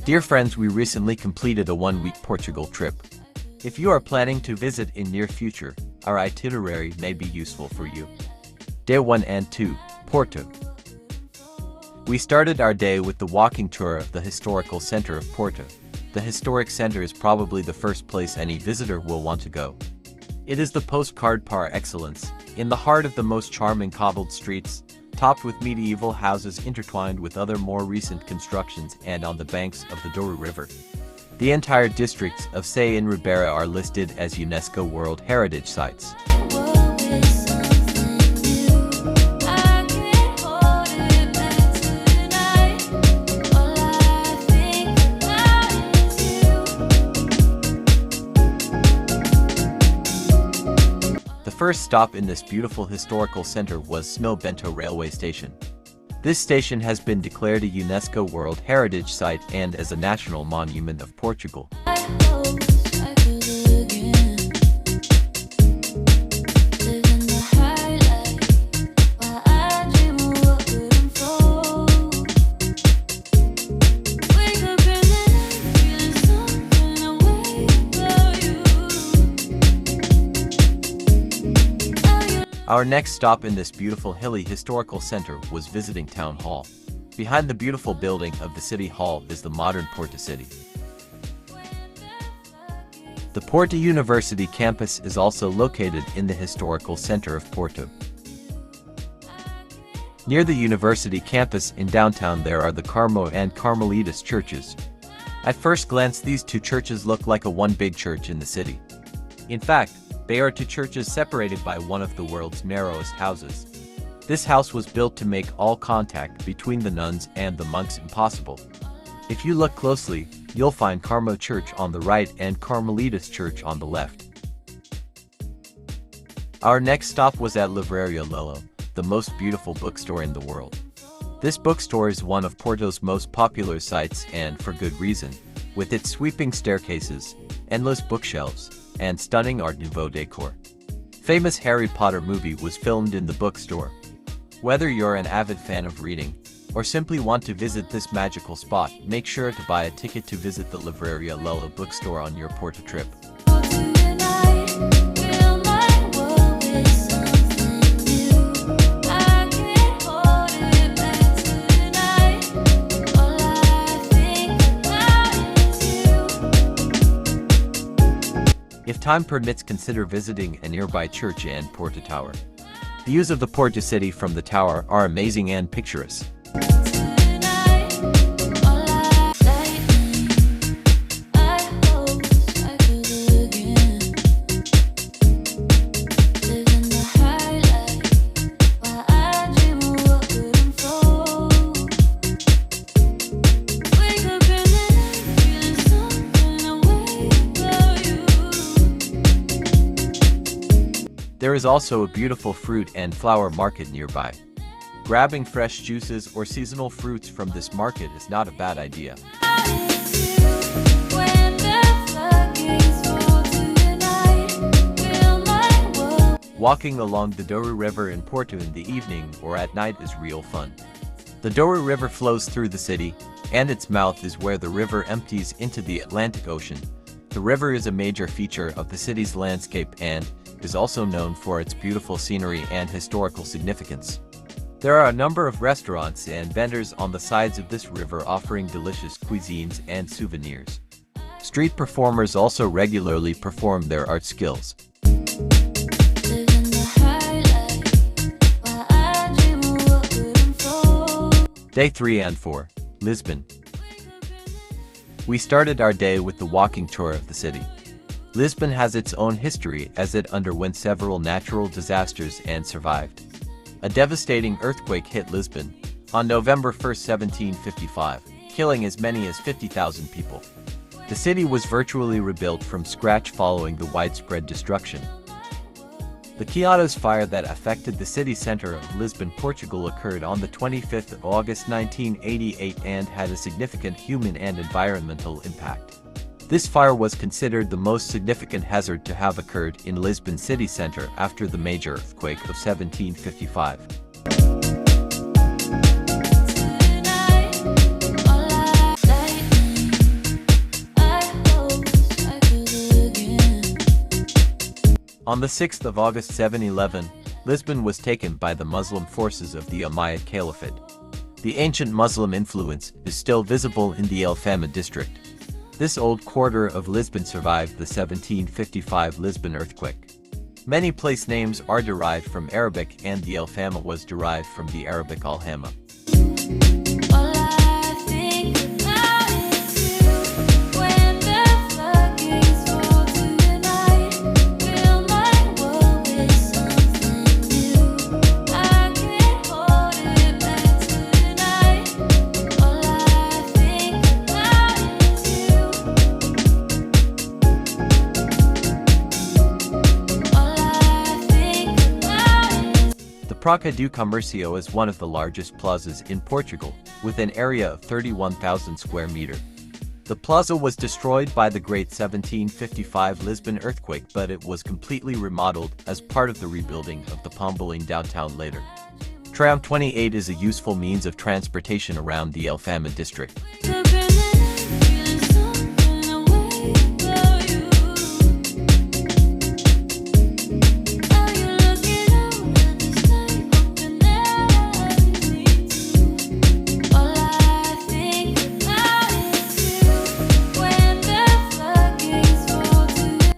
Dear friends, we recently completed a one-week Portugal trip. If you are planning to visit in near future, our itinerary may be useful for you. Day 1 and 2, Porto. We started our day with the walking tour of the historical center of Porto. The historic center is probably the first place any visitor will want to go. It is the postcard par excellence, in the heart of the most charming cobbled streets, topped with medieval houses intertwined with other more recent constructions and on the banks of the Douro River. The entire districts of Sé and Ribeira are listed as UNESCO World Heritage Sites. The first stop in this beautiful historical center was São Bento railway station. This station has been declared a UNESCO World Heritage Site and as a National Monument of Portugal. Our next stop in this beautiful hilly historical center was visiting Town Hall. Behind the beautiful building of the City Hall is the modern Porto City. The Porto University campus is also located in the historical center of Porto. Near the university campus in downtown there are the Carmo and Carmelitas churches. At first glance these two churches look like a one big church in the city. In fact, they are two churches separated by one of the world's narrowest houses. This house was built to make all contact between the nuns and the monks impossible. If you look closely, you'll find Carmo Church on the right and Carmelitas Church on the left. Our next stop was at Livraria Lolo, the most beautiful bookstore in the world. This bookstore is one of Porto's most popular sites and for good reason, with its sweeping staircases, endless bookshelves, and stunning Art Nouveau decor. Famous Harry Potter movie was filmed in the bookstore. Whether you're an avid fan of reading, or simply want to visit this magical spot, make sure to buy a ticket to visit the Livraria Lolo bookstore on your Porto trip. If time permits, consider visiting a nearby church and Porto Tower. Views of the Porto city from the tower are amazing and picturesque. There is also a beautiful fruit and flower market nearby. Grabbing fresh juices or seasonal fruits from this market is not a bad idea. Walking along the Douro River in Porto in the evening or at night is real fun. The Douro River flows through the city, and its mouth is where the river empties into the Atlantic Ocean. The river is a major feature of the city's landscape and is also known for its beautiful scenery and historical significance. There are a number of restaurants and vendors on the sides of this river offering delicious cuisines and souvenirs. Street performers also regularly perform their art skills. Day 3 and 4, Lisbon. We started our day with the walking tour of the city. Lisbon has its own history as it underwent several natural disasters and survived. A devastating earthquake hit Lisbon on November 1, 1755, killing as many as 50,000 people. The city was virtually rebuilt from scratch following the widespread destruction. The Chiatos fire that affected the city center of Lisbon, Portugal occurred on the 25th of August 1988 and had a significant human and environmental impact. This fire was considered the most significant hazard to have occurred in Lisbon city center after the major earthquake of 1755. On the 6th of August 711, Lisbon was taken by the Muslim forces of the Umayyad Caliphate. The ancient Muslim influence is still visible in the Alfama district. This old quarter of Lisbon survived the 1755 Lisbon earthquake. Many place names are derived from Arabic, and the Alfama was derived from the Arabic Alhama. The Praça do Comércio is one of the largest plazas in Portugal, with an area of 31,000 square meters. The plaza was destroyed by the Great 1755 Lisbon earthquake, but it was completely remodeled as part of the rebuilding of the Pombaline downtown later. Tram 28 is a useful means of transportation around the Alfama district.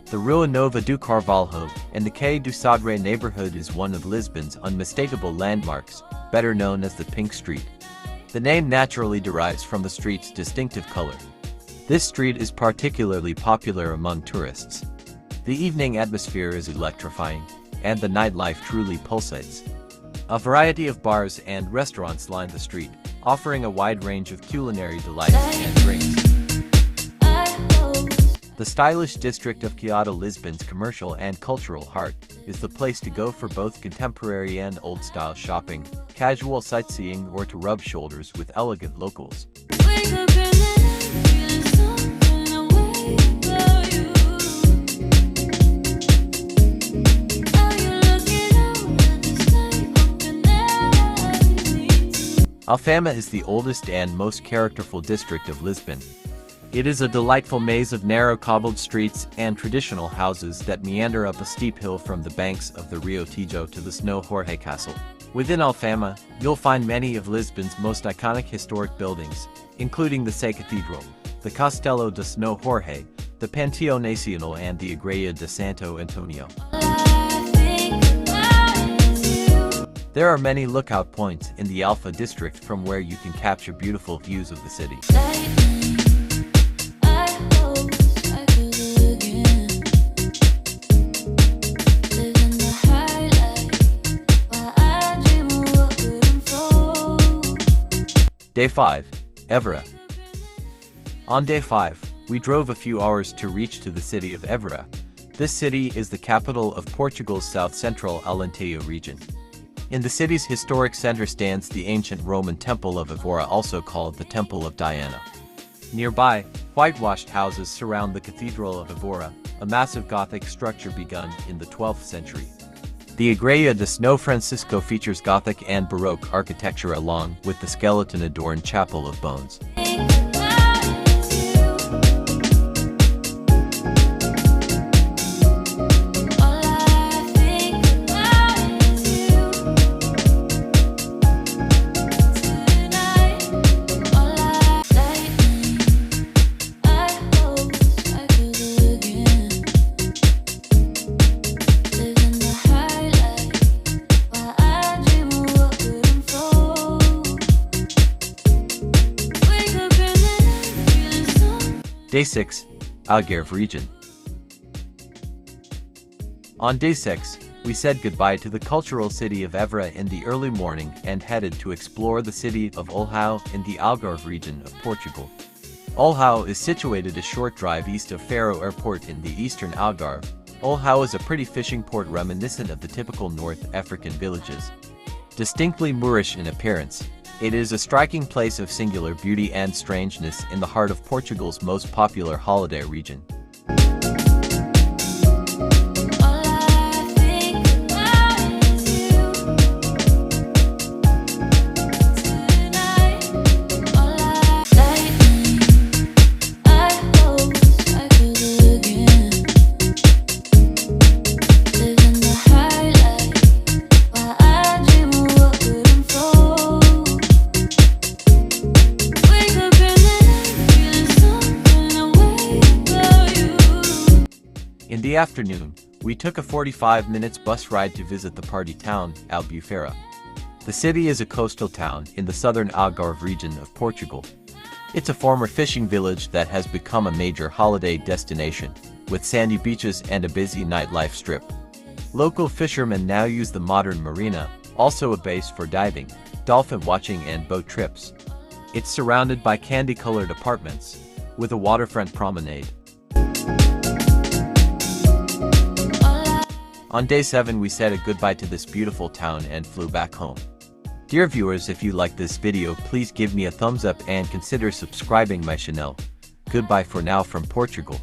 The Rua Nova do Carvalho and the Quai do Sodré neighborhood is one of Lisbon's unmistakable landmarks, better known as the Pink Street. The name naturally derives from the street's distinctive color. This street is particularly popular among tourists. The evening atmosphere is electrifying, and the nightlife truly pulsates. A variety of bars and restaurants line the street, offering a wide range of culinary delights and drinks. The stylish district of Chiado, Lisbon's commercial and cultural heart, is the place to go for both contemporary and old-style shopping, casual sightseeing, or to rub shoulders with elegant locals. Alfama is the oldest and most characterful district of Lisbon. It is a delightful maze of narrow cobbled streets and traditional houses that meander up a steep hill from the banks of the Rio Tejo to the São Jorge Castle. Within Alfama, you'll find many of Lisbon's most iconic historic buildings, including the Sé Cathedral, the Castelo de São Jorge, the Panteão Nacional, and the Igreja de Santo Antonio. There are many lookout points in the Alfa district from where you can capture beautiful views of the city. Day 5. Evora. On day 5, we drove a few hours to reach to the city of Evora. This city is the capital of Portugal's south-central Alentejo region. In the city's historic center stands the ancient Roman temple of Evora, also called the Temple of Diana. Nearby, whitewashed houses surround the Cathedral of Evora, a massive Gothic structure begun in the 12th century. The Igreja de São Francisco features Gothic and Baroque architecture along with the skeleton-adorned Chapel of Bones. Day 6. Algarve region. On day 6, we said goodbye to the cultural city of Evora in the early morning and headed to explore the city of Olhão in the Algarve region of Portugal. Olhão is situated a short drive east of Faro Airport in the eastern Algarve. Olhão is a pretty fishing port reminiscent of the typical North African villages. Distinctly Moorish in appearance, it is a striking place of singular beauty and strangeness in the heart of Portugal's most popular holiday region. the afternoon, we took a 45 minutes bus ride to visit the party town, Albufeira. The city is a coastal town in the southern Algarve region of Portugal. It's a former fishing village that has become a major holiday destination, with sandy beaches and a busy nightlife strip. Local fishermen now use the modern marina, also a base for diving, dolphin watching and boat trips. It's surrounded by candy-colored apartments, with a waterfront promenade. On day 7 we said a goodbye to this beautiful town and flew back home. Dear viewers, if you like this video, please give me a thumbs up and consider subscribing my channel. Goodbye for now from Portugal.